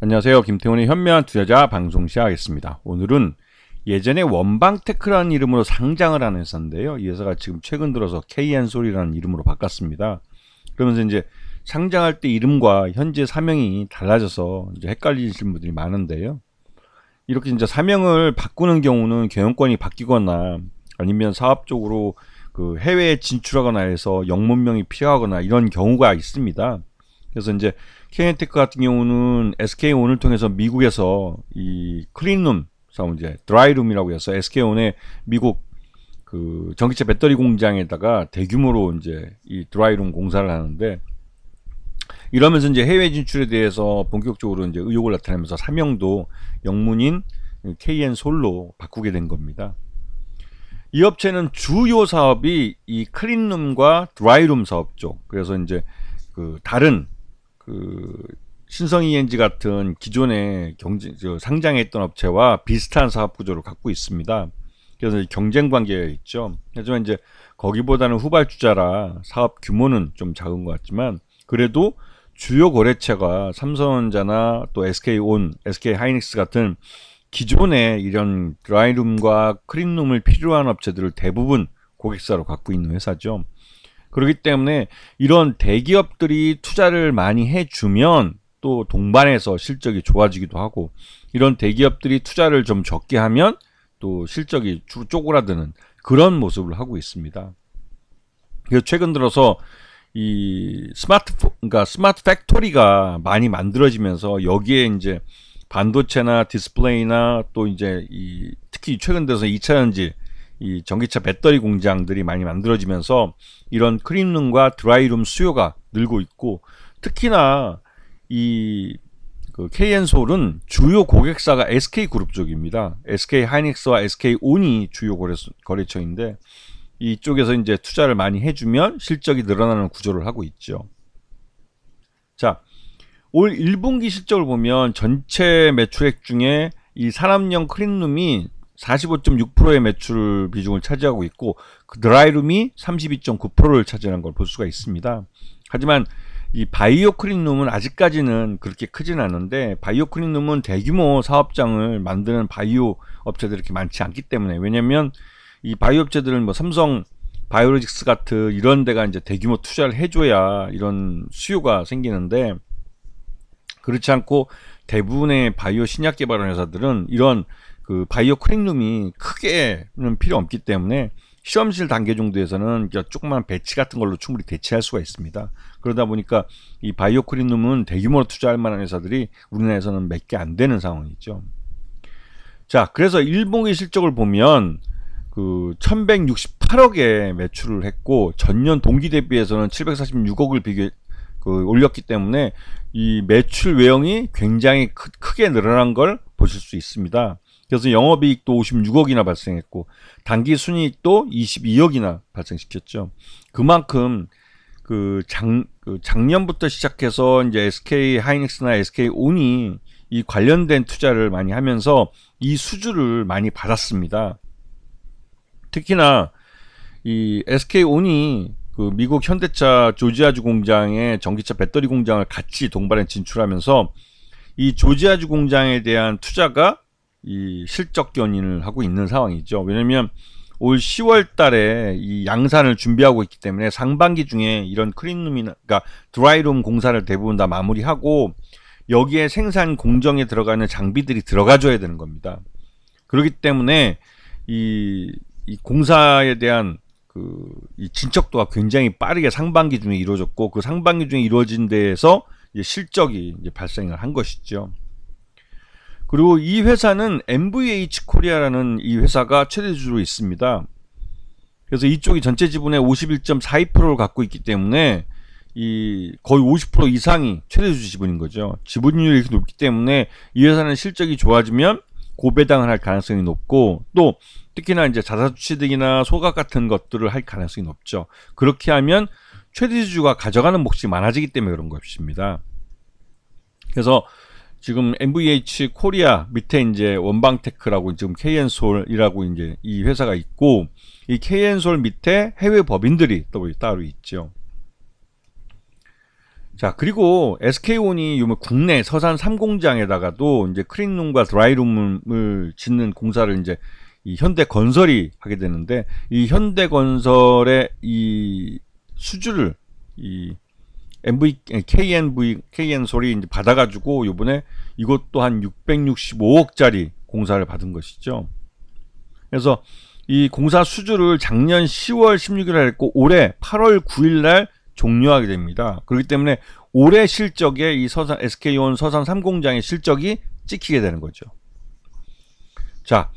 안녕하세요. 김태훈의 현명한 투자자 방송 시작하겠습니다. 오늘은 예전에 원방테크라는 이름으로 상장을 하는 회사인데요. 이 회사가 지금 최근 들어서 KN솔이라는 이름으로 바꿨습니다. 그러면서 이제 상장할 때 이름과 현재 사명이 달라져서 이제 헷갈리시는 분들이 많은데요. 이렇게 이제 사명을 바꾸는 경우는 경영권이 바뀌거나 아니면 사업적으로 그 해외에 진출하거나 해서 영문명이 필요하거나 이런 경우가 있습니다. 그래서 이제 KN테크 같은 경우는 SK온을 통해서 미국에서 이 클린룸, 이제 드라이룸이라고 해서 SK온의 미국 그 전기차 배터리 공장에다가 대규모로 이제 이 드라이룸 공사를 하는데, 이러면서 이제 해외 진출에 대해서 본격적으로 이제 의욕을 나타내면서 사명도 영문인 KN솔로 바꾸게 된 겁니다. 이 업체는 주요 사업이 이 클린룸과 드라이룸 사업 쪽, 그래서 이제 그 다른 그 신성 ENG 같은 기존의 상장했던 업체와 비슷한 사업 구조를 갖고 있습니다. 그래서 경쟁 관계가 있죠. 하지만 이제 거기보다는 후발주자라 사업 규모는 좀 작은 것 같지만, 그래도 주요 거래처가 삼성전자나 또 SK온, SK하이닉스 같은 기존의 이런 드라이룸과 클린룸을 필요로 하는 업체들을 대부분 고객사로 갖고 있는 회사죠. 그렇기 때문에 이런 대기업들이 투자를 많이 해주면 또 동반해서 실적이 좋아지기도 하고, 이런 대기업들이 투자를 좀 적게 하면 또 실적이 쪼그라드는 그런 모습을 하고 있습니다. 그래서 최근 들어서 이 그러니까 스마트 팩토리가 많이 만들어지면서 여기에 이제 반도체나 디스플레이나 또 이제 특히 최근 들어서 2차전지 이 전기차 배터리 공장들이 많이 만들어지면서 이런 클린룸과 드라이룸 수요가 늘고 있고, 특히나 이 그 KN솔은 주요 고객사가 SK그룹 쪽입니다. SK하이닉스와 SK온이 주요 거래처인데, 이쪽에서 이제 투자를 많이 해주면 실적이 늘어나는 구조를 하고 있죠. 자, 올 1분기 실적을 보면 전체 매출액 중에 이 산업용 클린룸이 45.6%의 매출 비중을 차지하고 있고, 그 드라이룸이 32.9%를 차지하는 걸 볼 수가 있습니다. 하지만 이 바이오 클린룸은 아직까지는 그렇게 크진 않은데, 바이오 클린룸은 대규모 사업장을 만드는 바이오 업체들이 그렇게 많지 않기 때문에, 왜냐면 이 바이오 업체들은 뭐 삼성 바이오로직스 같은 이런 데가 이제 대규모 투자를 해줘야 이런 수요가 생기는데, 그렇지 않고 대부분의 바이오 신약 개발하는 회사들은 이런 그 바이오 클린룸이 크게는 필요 없기 때문에 실험실 단계 정도에서는 조그만 배치 같은 걸로 충분히 대체할 수가 있습니다. 그러다 보니까 이 바이오 클린룸은 대규모로 투자할 만한 회사들이 우리나라에서는 몇 개 안 되는 상황이죠. 자, 그래서 1분기 실적을 보면 그 1168억의 매출을 했고, 전년 동기 대비해서는 746억을 올렸기 때문에 이 매출 외형이 굉장히 크게 늘어난 걸 보실 수 있습니다. 그래서 영업이익도 56억이나 발생했고, 당기순이익도 22억이나 발생시켰죠. 그만큼 작년부터 시작해서 이제 SK하이닉스나 SK온이 이 관련된 투자를 많이 하면서 이 수주를 많이 받았습니다. 특히나 이 SK온이 그 미국 현대차 조지아주 공장에 전기차 배터리 공장을 같이 동반해 진출하면서 이 조지아주 공장에 대한 투자가 이 실적 견인을 하고 있는 상황이죠. 왜냐면 올 10월 달에 이 양산을 준비하고 있기 때문에 상반기 중에 이런 클린룸이나 그러니까 드라이룸 공사를 대부분 다 마무리하고, 여기에 생산 공정에 들어가는 장비들이 들어가줘야 되는 겁니다. 그렇기 때문에 이 공사에 대한 이 진척도가 굉장히 빠르게 상반기 중에 이루어졌고, 그 상반기 중에 이루어진 데에서 이제 실적이 이제 발생을 한 것이죠. 그리고 이 회사는 MVH 코리아라는 이 회사가 최대주주로 있습니다. 그래서 이쪽이 전체 지분의 51.42%를 갖고 있기 때문에 이 거의 50% 이상이 최대주주 지분인 거죠. 지분율이 이렇게 높기 때문에 이 회사는 실적이 좋아지면 고배당을 할 가능성이 높고, 또 특히나 이제 자사주 취득이나 소각 같은 것들을 할 가능성이 높죠. 그렇게 하면 최대주주가 가져가는 몫이 많아지기 때문에 그런 것입니다. 그래서 지금 MVH 코리아 밑에 이제 원방테크라고 지금 KN솔이라고 이제 이 회사가 있고, 이 KN솔 밑에 해외 법인들이 또 따로 있죠. 자, 그리고 SK온이 요번 국내 서산 3공장에다가도 이제 클린룸과 드라이룸을 짓는 공사를 이제 이 현대건설이 하게 되는데, 이 현대건설의 이 수주를 이 KN솔이 이제 받아가지고 요번에 이것도 한 665억짜리 공사를 받은 것이죠. 그래서 이 공사 수주를 작년 10월 16일에 했고 올해 8월 9일날 종료하게 됩니다. 그렇기 때문에 올해 실적에 이 SK온 서산 3공장의 실적이 찍히게 되는 거죠. 자,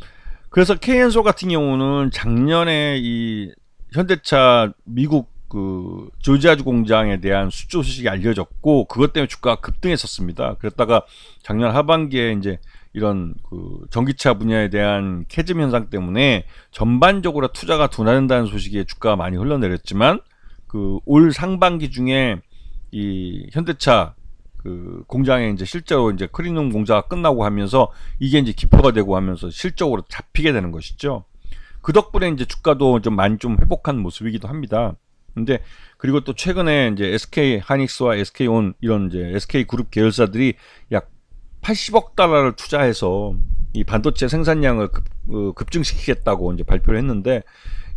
그래서 KN솔 같은 경우는 작년에 이 현대차 미국 그 조지아주 공장에 대한 수주 소식이 알려졌고 그것 때문에 주가가 급등했었습니다. 그랬다가 작년 하반기에 이제 이런 그 전기차 분야에 대한 캐즘 현상 때문에 전반적으로 투자가 둔화된다는 소식에 주가가 많이 흘러내렸지만 그 올 상반기 중에 이 현대차 그 공장에 이제 실제로 이제 클린룸 공사가 끝나고 하면서 이게 이제 기표가 되고 하면서 실적으로 잡히게 되는 것이죠. 그 덕분에 이제 주가도 좀 많이 좀 회복한 모습이기도 합니다. 근데 그리고 또 최근에 이제 SK 하이닉스와 SK온 이런 이제 SK 그룹 계열사들이 약 80억 달러를 투자해서 이 반도체 생산량을 급증시키겠다고 이제 발표를 했는데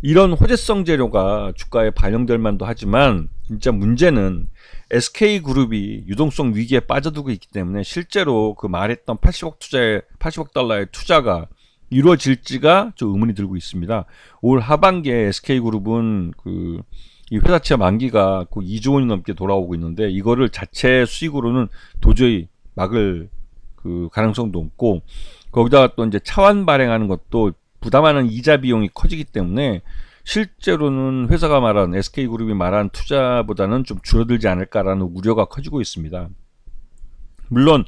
이런 호재성 재료가 주가에 반영될 만도 하지만 진짜 문제는 SK그룹이 유동성 위기에 빠져들고 있기 때문에 실제로 그 말했던 80억 달러의 투자가 이루어질지가 좀 의문이 들고 있습니다. 올 하반기에 SK그룹은 그 이 회사채 만기가 그 2조 원이 넘게 돌아오고 있는데 이거를 자체 수익으로는 도저히 막을 그 가능성도 없고 거기다가 또 이제 차환 발행하는 것도 부담하는 이자 비용이 커지기 때문에 실제로는 회사가 말한 SK그룹이 말한 투자보다는 좀 줄어들지 않을까라는 우려가 커지고 있습니다. 물론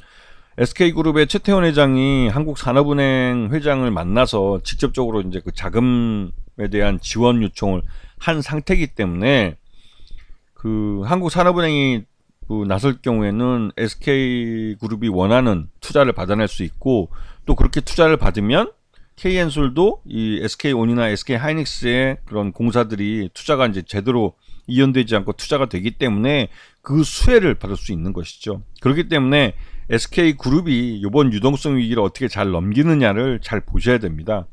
SK그룹의 최태원 회장이 한국산업은행 회장을 만나서 직접적으로 이제 그 자금에 대한 지원 요청을 한 상태이기 때문에 그 한국산업은행이 그 나설 경우에는 SK그룹이 원하는 투자를 받아낼 수 있고 또 그렇게 투자를 받으면 KN솔도 이 SK온이나 SK하이닉스의 그런 공사들이 투자가 이제 제대로 이연되지 않고 투자가 되기 때문에 그 수혜를 받을 수 있는 것이죠. 그렇기 때문에 SK그룹이 이번 유동성 위기를 어떻게 잘 넘기느냐를 잘 보셔야 됩니다.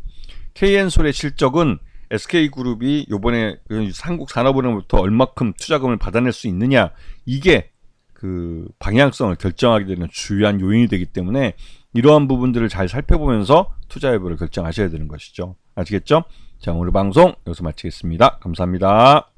KN솔의 실적은 SK그룹이 이번에 한국산업은행부터 얼마큼 투자금을 받아낼 수 있느냐 이게 그 방향성을 결정하게 되는 주요한 요인이 되기 때문에 이러한 부분들을 잘 살펴보면서 투자 여부를 결정하셔야 되는 것이죠. 아시겠죠? 자, 오늘 방송 여기서 마치겠습니다. 감사합니다.